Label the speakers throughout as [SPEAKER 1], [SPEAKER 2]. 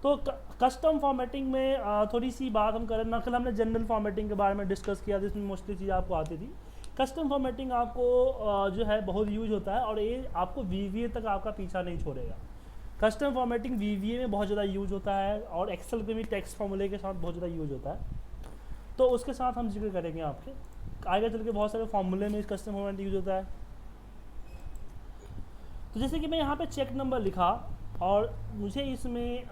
[SPEAKER 1] तो custom formatting में थोड़ी सी बात हम करें ना, कल हमने जनरल फॉर्मेटिंग के बारे में डिस्कस किया जिसमें मोस्टली चीज़ आपको आती थी। कस्टम फॉर्मेटिंग आपको जो है बहुत यूज होता है और ये आपको वीवीए तक आपका पीछा नहीं छोड़ेगा। कस्टम फॉर्मेटिंग वीवीए में बहुत ज़्यादा यूज होता है और एक्सेल में भी टेक्स्ट फॉर्मूले के साथ बहुत ज़्यादा यूज होता है। तो उसके साथ हम जिक्र करेंगे आपके आगे चल के, बहुत सारे फॉर्मूले में कस्टम फॉर्मेटिंग यूज होता है। तो जैसे कि मैं यहाँ पे चेक नंबर लिखा और मुझे इसमें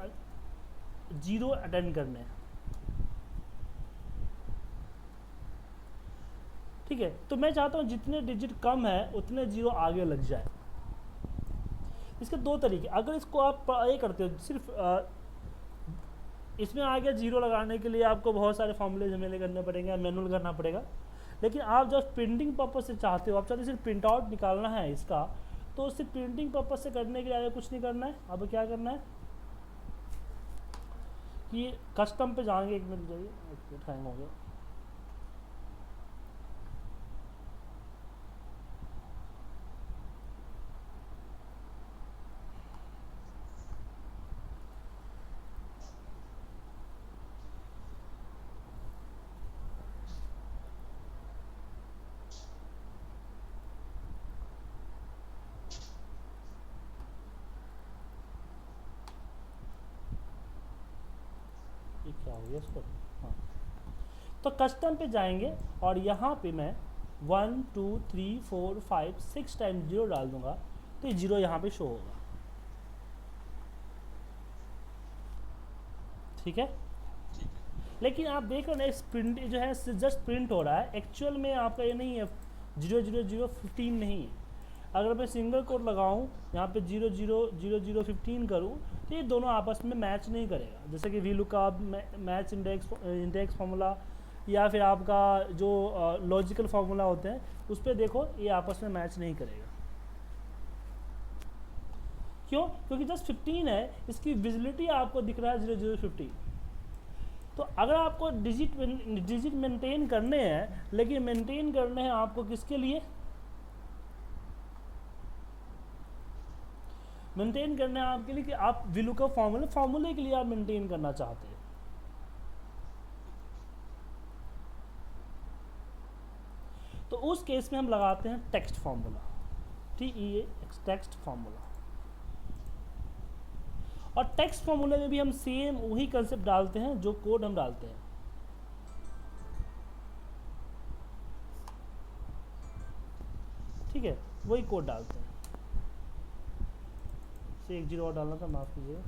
[SPEAKER 1] 0 अटेंड करने हैं, ठीक है। तो मैं चाहता हूँ जितने डिजिट कम है उतने 0 आगे लग जाए। इसके दो तरीके, अगर इसको आप ये करते हो सिर्फ इसमें आ गया 0 लगाने के लिए आपको बहुत सारे फॉर्मूले झमेले करने पड़ेंगे, मैनुअल करना पड़ेगा। लेकिन आप जब प्रिंटिंग पर्पज से चाहते हो, आप चाहते हो सिर्फ प्रिंट आउट निकालना है इसका, तो सिर्फ प्रिंटिंग पर्पज से करने के लिए आगे कुछ नहीं करना है। अब क्या करना है कि कस्टम पे जाएंगे, एक मिनट जाइए, एक मिनट हैंग हो गया। ये क्या हो गया इसको, हाँ। तो कस्टम पे जाएंगे और यहाँ पे मैं 1 2 3 4 5 6 टाइम 0 डाल दूंगा, तो ये 0 यहाँ पे शो होगा, ठीक है। लेकिन आप देख रहे हैं प्रिंट जो है जस्ट प्रिंट हो रहा है, एक्चुअल में आपका ये नहीं है 00015 नहीं है। अगर मैं सिंगल कोट लगाऊं यहाँ पे 000015 करूँ तो ये दोनों आपस में मैच नहीं करेगा। जैसे कि V lookup, match index formula या फिर आपका जो लॉजिकल फार्मूला होते हैं उस पर देखो ये आपस में मैच नहीं करेगा। क्यों? क्योंकि जस्ट 15 है, इसकी विजिबिलिटी आपको दिख रहा है 0015। तो अगर आपको डिजिट मेंटेन करने हैं, लेकिन मेंटेन करने हैं आपको किसके लिए, मेंटेन करना है आपके लिए कि आप विलू का फॉर्मूले के लिए आप मेंटेन करना चाहते हैं। तो उस केस में हम लगाते हैं text formula, TEX text formula. और टेक्स्ट फार्मूले में भी हम सेम वही कंसेप्ट डालते हैं जो कोड हम डालते हैं, ठीक है, वही कोड डालते हैं। से 1 0 और डालना था, माफ कीजिएगा।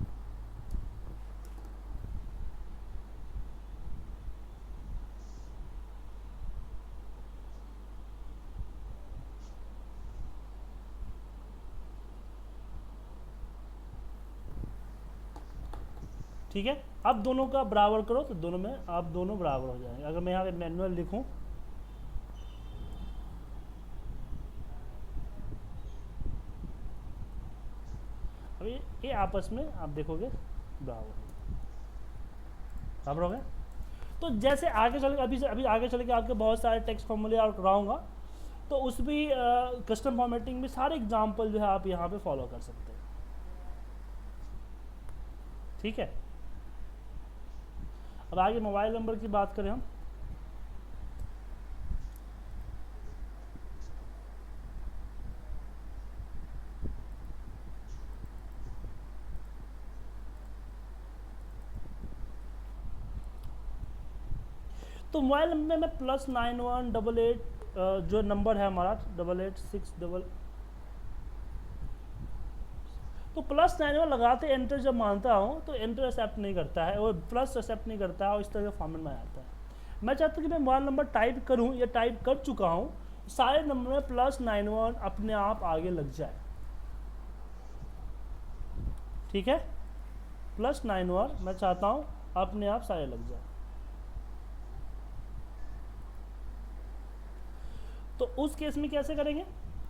[SPEAKER 1] ठीक है, अब दोनों का बराबर करो तो दोनों में आप दोनों बराबर हो जाएंगे। अगर मैं यहाँ पे मैनुअल लिखूँ, अब ये आपस में आप देखोगे बराबर हो गए। तो जैसे आगे चल के अभी आगे चल के आपके बहुत सारे टेक्स्ट फॉर्मूले और कराऊंगा, तो उस भी कस्टम फॉर्मेटिंग में सारे एग्जांपल जो है आप यहाँ पे फॉलो कर सकते हैं, ठीक है। अब आगे मोबाइल नंबर की बात करें हम, तो मोबाइल नंबर में मैं +9188 जो नंबर है हमारा 8868 तो +91 लगाते एंटर जब मानता हूँ तो एंटर एक्सेप्ट नहीं करता है, और प्लस एक्सेप्ट नहीं करता है, और इस तरह के फॉर्मेट में आता है। मैं चाहता हूँ कि मैं मोबाइल नंबर टाइप करूँ या टाइप कर चुका हूँ, सारे नंबर में +91 अपने आप आगे लग जाए, ठीक है। +91 मैं चाहता हूँ अपने आप सारे लग जाए। तो उस केस में कैसे करेंगे,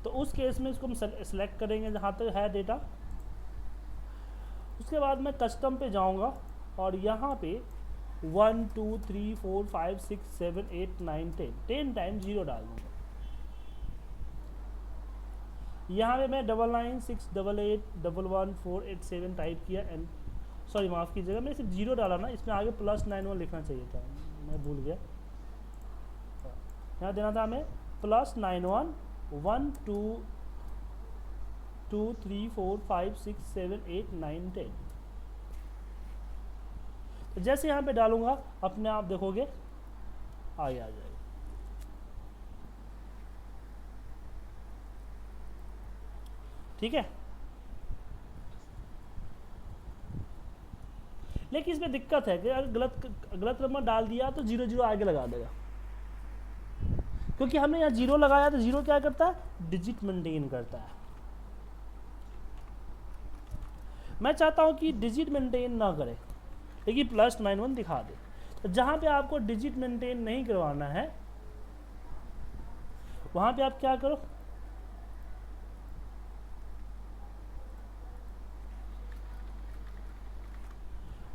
[SPEAKER 1] तो उस केस में इसको हम सेलेक्ट करेंगे जहाँ तक है डेटा। उसके बाद मैं कस्टम पे जाऊँगा और यहाँ पे 1 2 3 4 5 6 7 8 9 10 टाइम 0 डाल दूँगा। यहाँ पे मैं 9968811487 टाइप किया एंड सॉरी माफ़ कीजिएगा, मैंने सिर्फ 0 डाला ना, इसमें आगे +91 लिखना चाहिए था, मैं भूल गया। यहाँ देना था हमें +91 1 2 2 3 4 5 6 7 8 9 10। तो जैसे यहाँ पे डालूंगा अपने आप देखोगे आगे आ जाएगा। ठीक है, लेकिन इसमें दिक्कत है कि अगर गलत नंबर डाल दिया तो 0 0 आगे लगा देगा, क्योंकि हमने यहाँ 0 लगाया तो 0 क्या करता है, डिजिट मेंटेन करता है। मैं चाहता हूँ कि डिजिट मेंटेन ना करे लेकिन +91 दिखा दे। तो जहाँ पे आपको डिजिट मेंटेन नहीं करवाना है वहाँ पे आप क्या करो,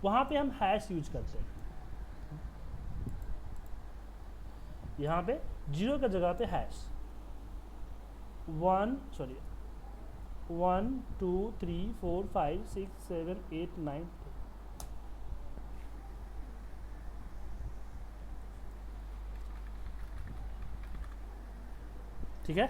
[SPEAKER 1] वहाँ पे हम हैश यूज करते हैं। यहाँ पे 0 की जगह पे हैश 1 2 3 4 5 6 7 8 9। ठीक है,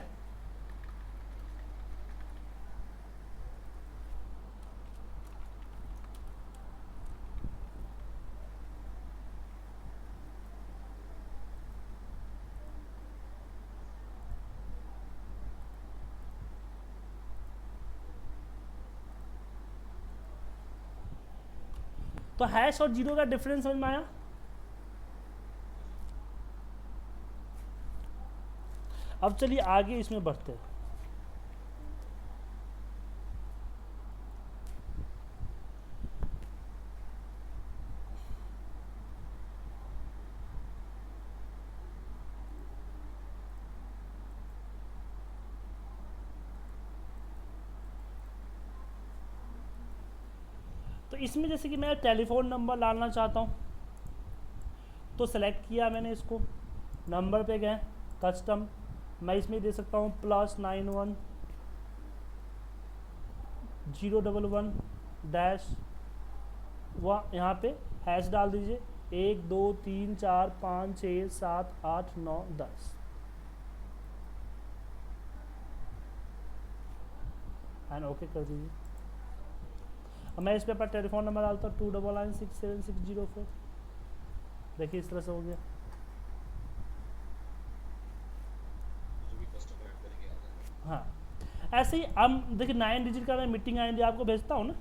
[SPEAKER 1] तो हैश और 0 का डिफरेंस समझ में आया। अब चलिए आगे इसमें बढ़ते हैं। तो इसमें जैसे कि मैं टेलीफोन नंबर डालना चाहता हूँ, तो सेलेक्ट किया मैंने इसको, नंबर पे गए कस्टम, मैं इसमें दे सकता हूँ +91 011 डैश, वह यहाँ पे हैश डाल दीजिए 1 2 3 4 5 6 7 8 9 10। एंड ओके कर दीजिए। अब मैं इस पे अपना टेलीफोन नंबर डालता हूँ 299676004। देखिए इस तरह से हो गया। हाँ, ऐसे ही हम देखिए 9 डिजिट का मैं मीटिंग आईडी आपको भेजता हूँ ना,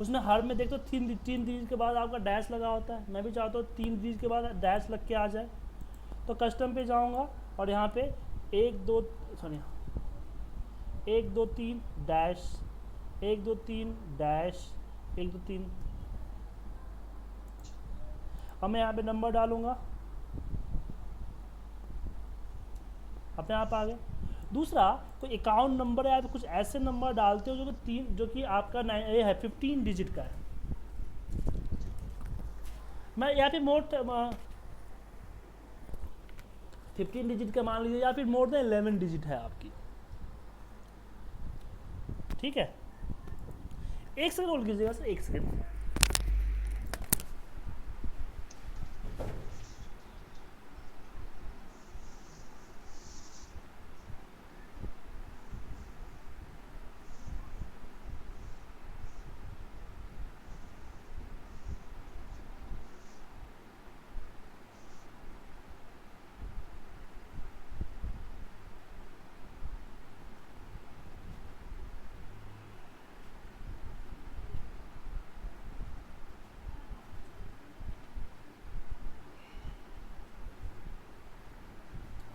[SPEAKER 1] उसमें हर में देखते हो 3 डिजिट के बाद आपका डैश लगा होता है। मैं भी चाहता हूँ 3 डिजिट के बाद डैश लग के आ जाए, तो कस्टम पे जाऊँगा और यहाँ पे 1 2 3 डैश 1 2 3 डैश 1 2 3। अब मैं यहाँ पे नंबर डालूँगा, अपने आप आ गए। दूसरा, कोई अकाउंट नंबर है तो कुछ ऐसे नंबर डालते हो जो कि आपका ये है 15 डिजिट का है। मैं यहाँ पे मोर 15 डिजिट का मान लीजिए, या फिर मोर देन 11 डिजिट है आपकी। ठीक है, 1 सेकंड होल्ड कीजिएगा सर, 1 सेकंड।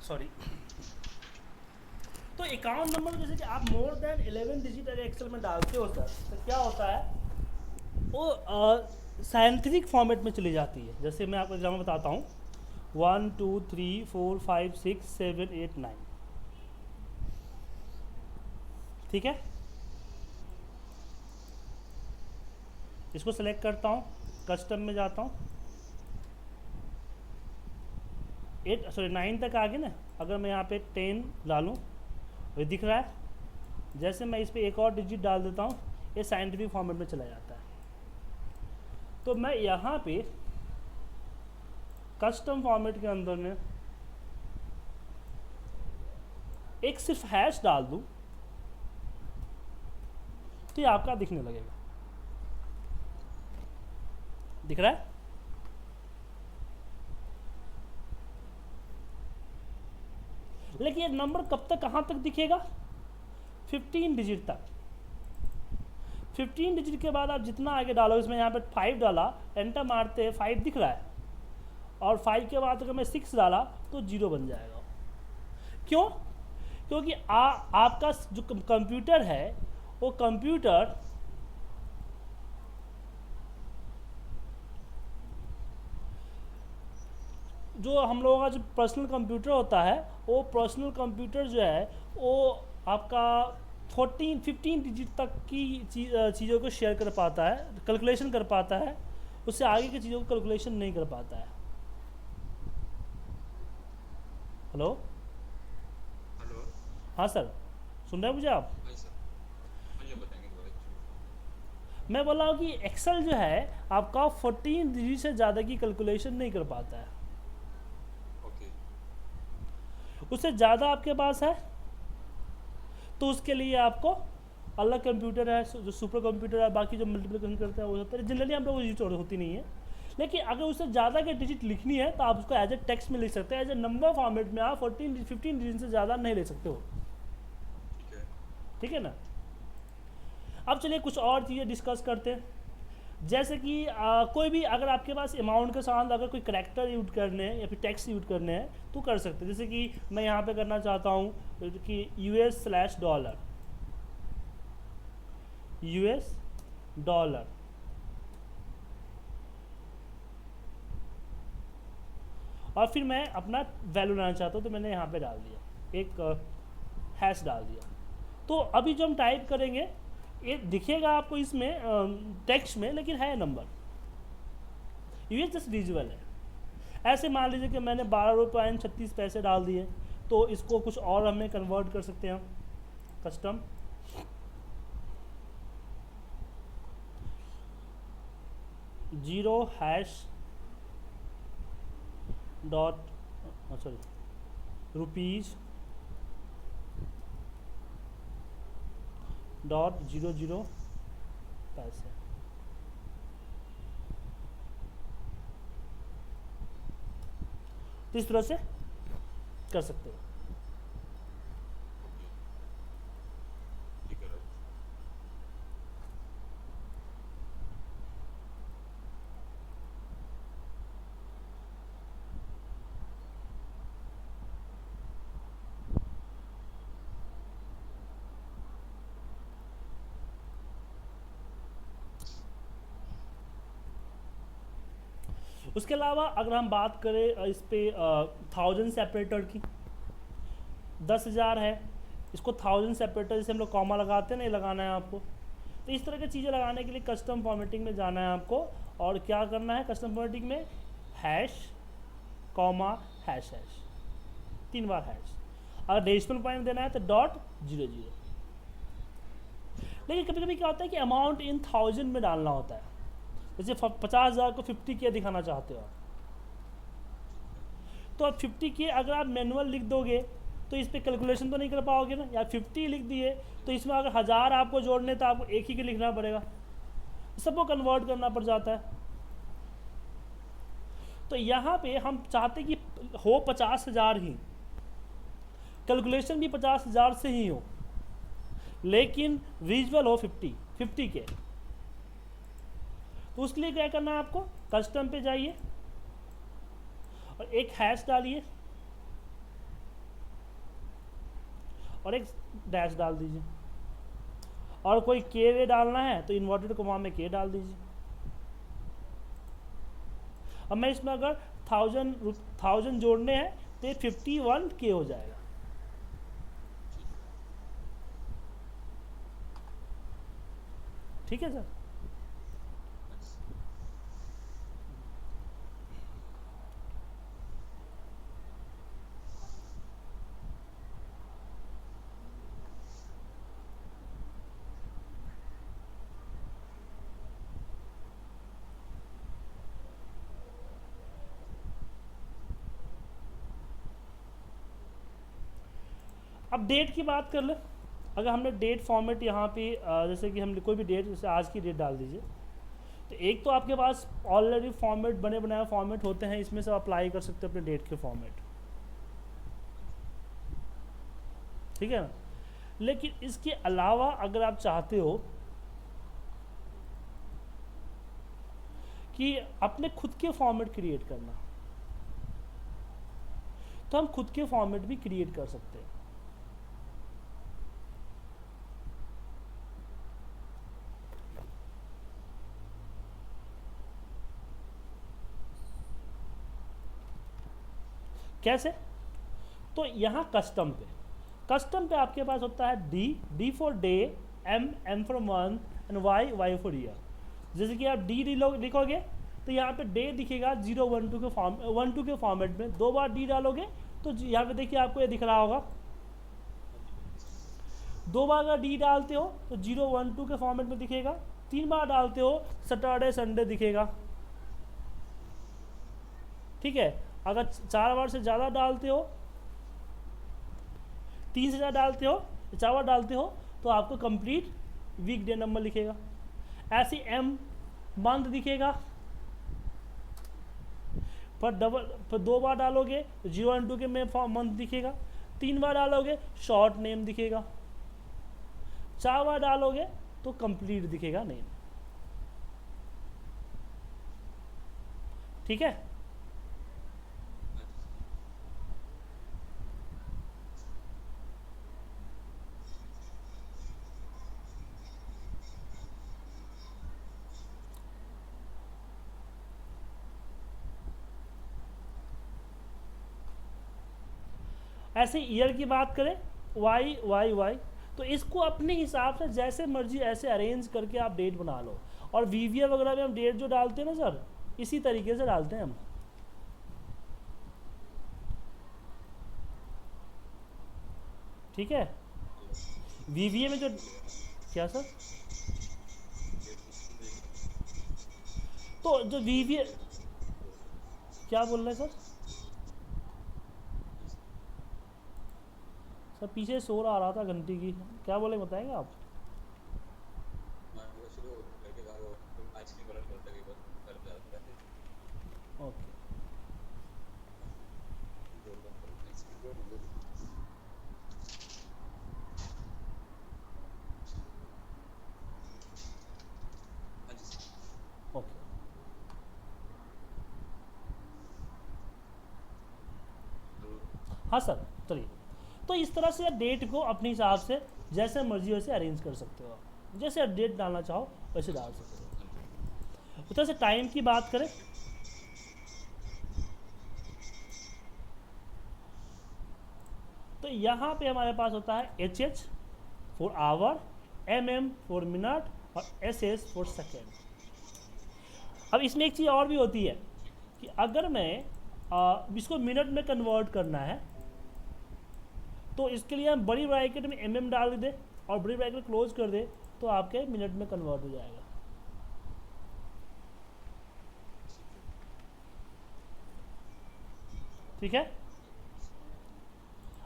[SPEAKER 1] सॉरी। तो अकाउंट नंबर जैसे कि आप मोर देन 11 डिजिट अगर एक्सेल में डालते हो सर, तो क्या होता है वो साइंटिफिक फॉर्मेट में चली जाती है। जैसे मैं आपको एग्जाम्पल बताता हूँ 1 2 3 4 5 6 7 8 9। ठीक है, इसको सेलेक्ट करता हूँ, कस्टम में जाता हूँ, 9 तक आ गए ना। अगर मैं यहाँ पे 10 डालूँ, ये दिख रहा है। जैसे मैं इस पर एक और डिजिट डाल देता हूँ, ये साइंटिफिक फॉर्मेट में चला जाता है। तो मैं यहाँ पे कस्टम फॉर्मेट के अंदर में एक सिर्फ हैश डाल दूं तो ये आपका दिखने लगेगा। दिख रहा है? लेकिन ये नंबर कब तक कहाँ तक दिखेगा? 15 डिजिट तक। 15 डिजिट के बाद आप जितना आगे डालो, इसमें यहाँ पे 5 डाला, एंटर मारते हैं 5 दिख रहा है, और 5 के बाद अगर मैं 6 डाला तो 0 बन जाएगा। क्यों? क्योंकि आपका जो कंप्यूटर है वो कंप्यूटर जो हम लोगों का जो पर्सनल कंप्यूटर होता है, वो पर्सनल कंप्यूटर जो है वो आपका 15 डिजिट तक की चीज़ों को शेयर कर पाता है, कैलकुलेशन कर पाता है, उससे आगे की चीज़ों को कैलकुलेशन नहीं कर पाता है। हेलो?
[SPEAKER 2] हेलो।
[SPEAKER 1] हाँ सर, सुन रहे हैं मुझे आप?
[SPEAKER 2] हाँ सर, हाँ ये बताएंगे दोबारा actually।
[SPEAKER 1] मैं बोल रहा हूँ कि एक्सेल जो है आपका 14 डिजिट से ज़्यादा की कैलकुलेशन नहीं कर पाता है।
[SPEAKER 2] ओके।
[SPEAKER 1] उससे ज़्यादा आपके पास है तो उसके लिए आपको अलग कंप्यूटर है, जो सुपर कंप्यूटर है, बाकी जो मल्टीप्लिकेशन करता है वो होता है। जनरली हम लोग यूज होती नहीं है, लेकिन अगर उससे ज़्यादा के डिजिट लिखनी है तो आप उसको एज ए टेक्स्ट में लिख सकते हैं। एज ए नंबर फॉर्मेट में आप 15 डिजिट से ज़्यादा नहीं ले सकते हो।
[SPEAKER 2] ठीक है।
[SPEAKER 1] ठीक है ना? अब चलिए कुछ और चीज़ें डिस्कस करते हैं। जैसे कि कोई भी अगर आपके पास अमाउंट के साथ अगर कोई करैक्टर यूज करने हैं या फिर टेक्स्ट यूज करने हैं तो कर सकते हैं। जैसे कि मैं यहाँ पे करना चाहता हूँ कि US/$, US$, और फिर मैं अपना वैल्यू लाना चाहता हूँ तो मैंने यहाँ पे डाल दिया, एक हैश डाल दिया। तो अभी जो हम टाइप करेंगे ये दिखेगा आपको इसमें टेक्स्ट में, लेकिन है नंबर, ये जस्ट विजुअल है। ऐसे मान लीजिए कि मैंने 12.36 डाल दिए, तो इसको कुछ और हमें कन्वर्ट कर सकते हैं हम। Custom $hash dot sorry rupees .00 पैसे। तो इस तरह से कर सकते हो।
[SPEAKER 2] ओके, ठीक है। राइट।
[SPEAKER 1] उसके अलावा अगर हम बात करें इस पे 1000 सेपरेटर की, 10,000 है, इसको 1000 सेपरेटर जैसे हम लोग कॉमा लगाते हैं ना, ये लगाना है आपको। तो इस तरह की चीज़ें लगाने के लिए कस्टम फॉर्मेटिंग में जाना है आपको, और क्या करना है कस्टम फॉर्मेटिंग में, हैश कॉमा हैश हैश, 3 बार हैश। अगर डेसिमल पॉइंट देना है तो .00। लेकिन कभी कभी क्या होता है कि अमाउंट इन 1000 में डालना होता है। जैसे 50,000 को 50K दिखाना चाहते हो आप, तो अब 50K अगर आप मैनुअल लिख दोगे तो इस पर कैलकुलेशन तो नहीं कर पाओगे ना। या 50 लिख दिए तो इसमें अगर 1000 आपको जोड़ने तो आपको एक ही के लिखना पड़ेगा, सबको कन्वर्ट करना पड़ जाता है। तो यहाँ पे हम चाहते कि हो 50,000 ही, कैलकुलेशन भी 50,000 से ही हो, लेकिन विजुअल हो 50K। तो उसके लिए क्या करना है आपको, कस्टम पे जाइए और एक हैश डालिए और एक डैश डाल दीजिए, और कोई के वे डालना है तो इन्वर्टेड कॉमा में के डाल दीजिए। अब मैं इसमें अगर 1000 जोड़ने हैं तो ये 51K हो जाएगा। ठीक है सर? अब डेट की बात कर ले। अगर हमने डेट फॉर्मेट यहाँ पे जैसे कि हम कोई भी डेट, जैसे आज की डेट डाल दीजिए, तो एक तो आपके पास ऑलरेडी फॉर्मेट बने बनाए फॉर्मेट होते हैं, इसमें से अप्लाई कर सकते हैं अपने डेट के फॉर्मेट, ठीक है ना। लेकिन इसके अलावा अगर आप चाहते हो कि अपने खुद के फॉर्मेट क्रिएट करना, तो हम खुद के फॉर्मेट भी क्रिएट कर सकते हैं। कैसे? तो यहाँ कस्टम पे आपके पास होता है D for day, M for month and Y for year. जैसे कि आप डी लिखोगे तो यहाँ पे डे दिखेगा 012 के फॉर्म 12 के फॉर्मेट में। 2 बार डी डालोगे तो यहाँ पे देखिए आपको ये दिख रहा होगा। 2 बार अगर डी डालते हो तो 012 के फॉर्मेट में दिखेगा। 3 बार डालते हो सैटरडे संडे दिखेगा, ठीक है। अगर 4 बार से ज़्यादा डालते हो, 3 से ज़्यादा डालते हो, 4 बार डालते हो, तो आपको कंप्लीट वीक डे नंबर लिखेगा। ऐसे एम मंथ दिखेगा, पर 2 बार डालोगे तो 012 के में मंथ दिखेगा। 3 बार डालोगे शॉर्ट नेम दिखेगा। 4 बार डालोगे तो कंप्लीट दिखेगा नेम, ठीक है। ऐसे ईयर की बात करें, वाई, तो इसको अपने हिसाब से जैसे मर्जी ऐसे अरेंज करके आप डेट बना लो। और वीवीए वगैरह में हम डेट जो डालते हैं ना सर, इसी तरीके से डालते हैं हम, ठीक है। वीवीए में जो क्या सर, तो जो वीवीए क्या बोल रहे हैं सर पीछे शोर आ रहा था घंटी की, क्या बोले बताएंगे आप? ओके, ओके, हाँ सर चलिए। तो इस तरह से डेट को अपने हिसाब से जैसे मर्जी वैसे अरेंज कर सकते हो आप, जैसे डेट डालना चाहो वैसे डाल सकते हो। उस तरह से टाइम की बात करें, तो यहाँ पे हमारे पास होता है H for hour, MM for minute और SS फॉर सेकेंड। अब इसमें एक चीज़ और भी होती है कि अगर मैं इसको मिनट में कन्वर्ट करना है तो इसके लिए हम बड़ी ब्रैकेट में MM डाल दे और बड़ी ब्रैकेट क्लोज कर दे तो आपके मिनट में कन्वर्ट हो जाएगा, ठीक है।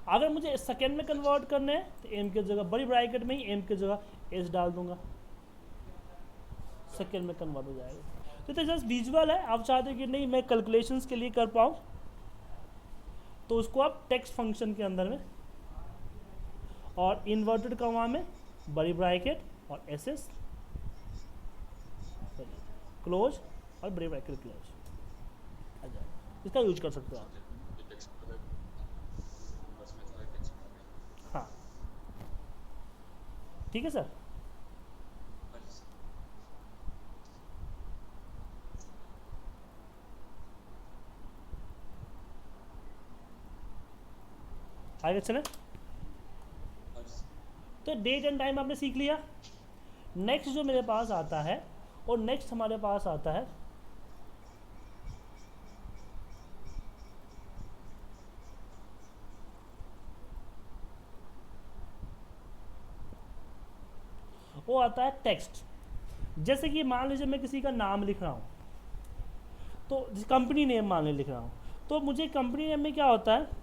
[SPEAKER 1] अगर मुझे सेकेंड में कन्वर्ट करने हैं तो M की जगह बड़ी ब्रैकेट में ही M की जगह S डाल दूंगा, सेकेंड में कन्वर्ट हो जाएगा। तो जस्ट विजुअल है, आप चाहते हो कि नहीं मैं कैलकुलेशंस के लिए कर पाऊँ तो उसको आप टेक्स्ट फंक्शन के अंदर में और इन्वर्टेड कॉमा में बड़ी ब्रैकेट और SS क्लोज और बड़ी ब्रैकेट क्लोज आ जाए, इसका यूज कर सकते हो आप। हाँ ठीक है सर। आगे चलें। तो डेट एंड टाइम आपने सीख लिया। नेक्स्ट जो मेरे पास आता है, और नेक्स्ट हमारे पास आता है वो आता है टेक्स्ट। जैसे कि मान लीजिए मैं किसी का नाम लिख रहा हूँ, तो कंपनी नेम मान लीजिए लिख रहा हूँ, तो मुझे कंपनी नेम में क्या होता है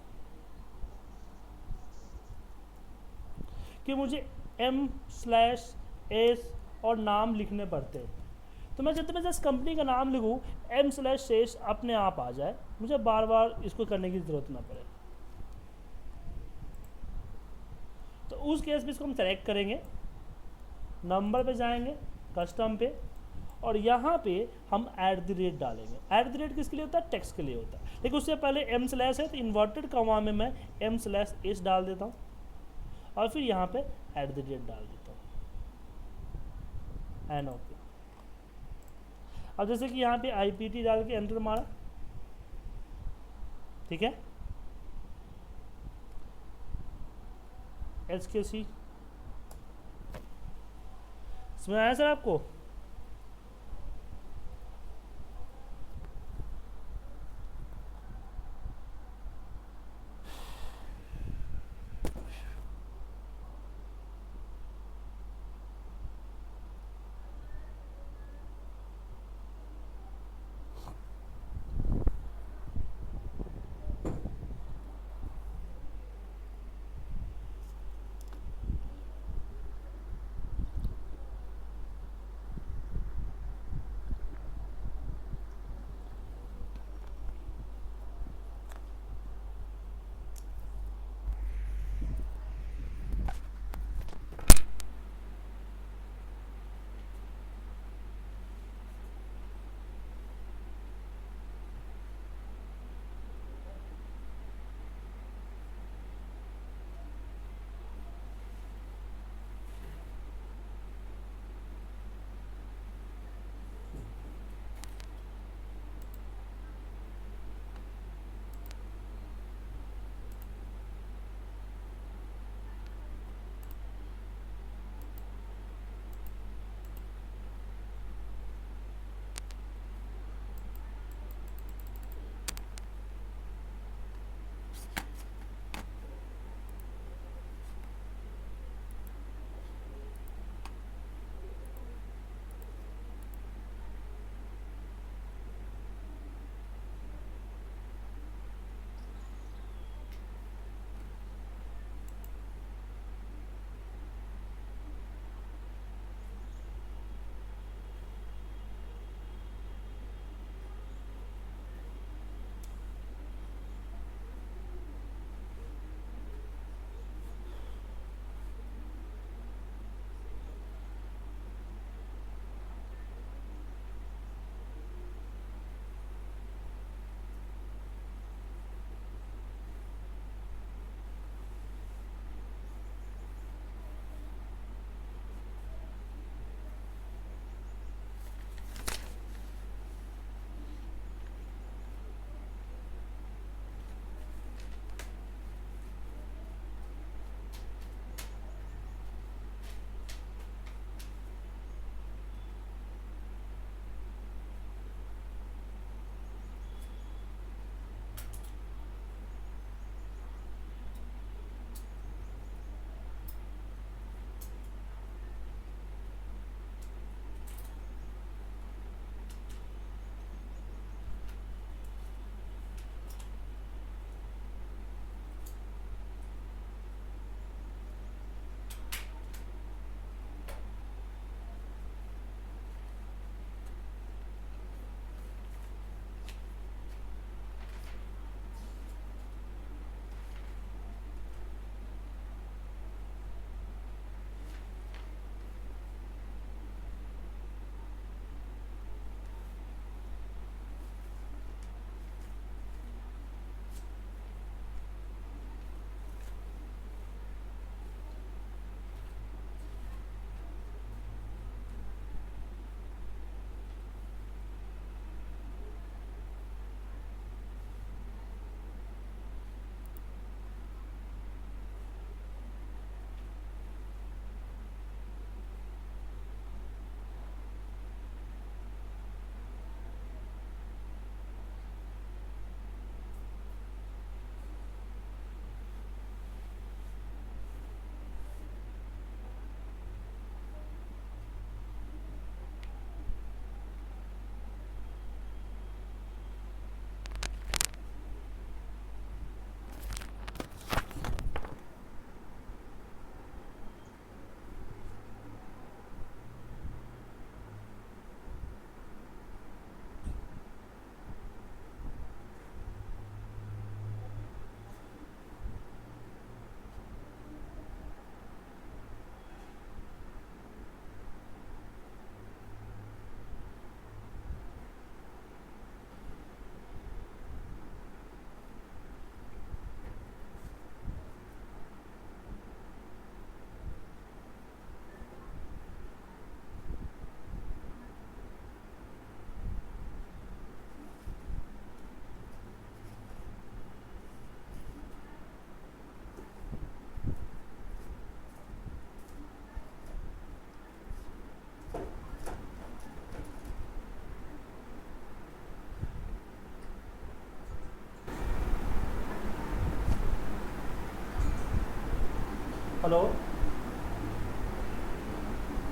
[SPEAKER 1] कि मुझे M/S और नाम लिखने पड़ते हैं। तो मैं जब मैं जस्ट कंपनी का नाम लिखूँ M/शेष अपने आप आ जाए, मुझे बार बार इसको करने की ज़रूरत ना पड़े। तो उस केस में इसको हम सेलेक्ट करेंगे, नंबर पे जाएंगे, कस्टम पे, और यहाँ पे हम @ डालेंगे। @ किसके लिए होता है? टेक्स्ट के लिए होता है। लेकिन उससे पहले M/ है तो इन्वर्टेड कॉमा में मैं M/S डाल देता हूँ और फिर यहाँ पे @ डाल देता हूँ एंड ओके। अब जैसे कि यहाँ पे IPT डाल के एंटर मारा, ठीक है, HKC समझ आया सर आपको? हेलो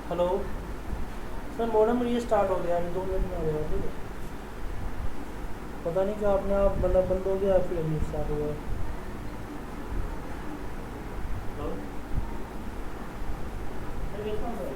[SPEAKER 1] हेलो सर, मॉडर्न ये स्टार्ट हो गया, अभी 2 मिनट में हो गया, ठीक है। पता नहीं क्या अपने आप मतलब बंद हो गया, फिर अभी स्टार्ट हो गया। हेलो, मैं भेजता हूँ सर।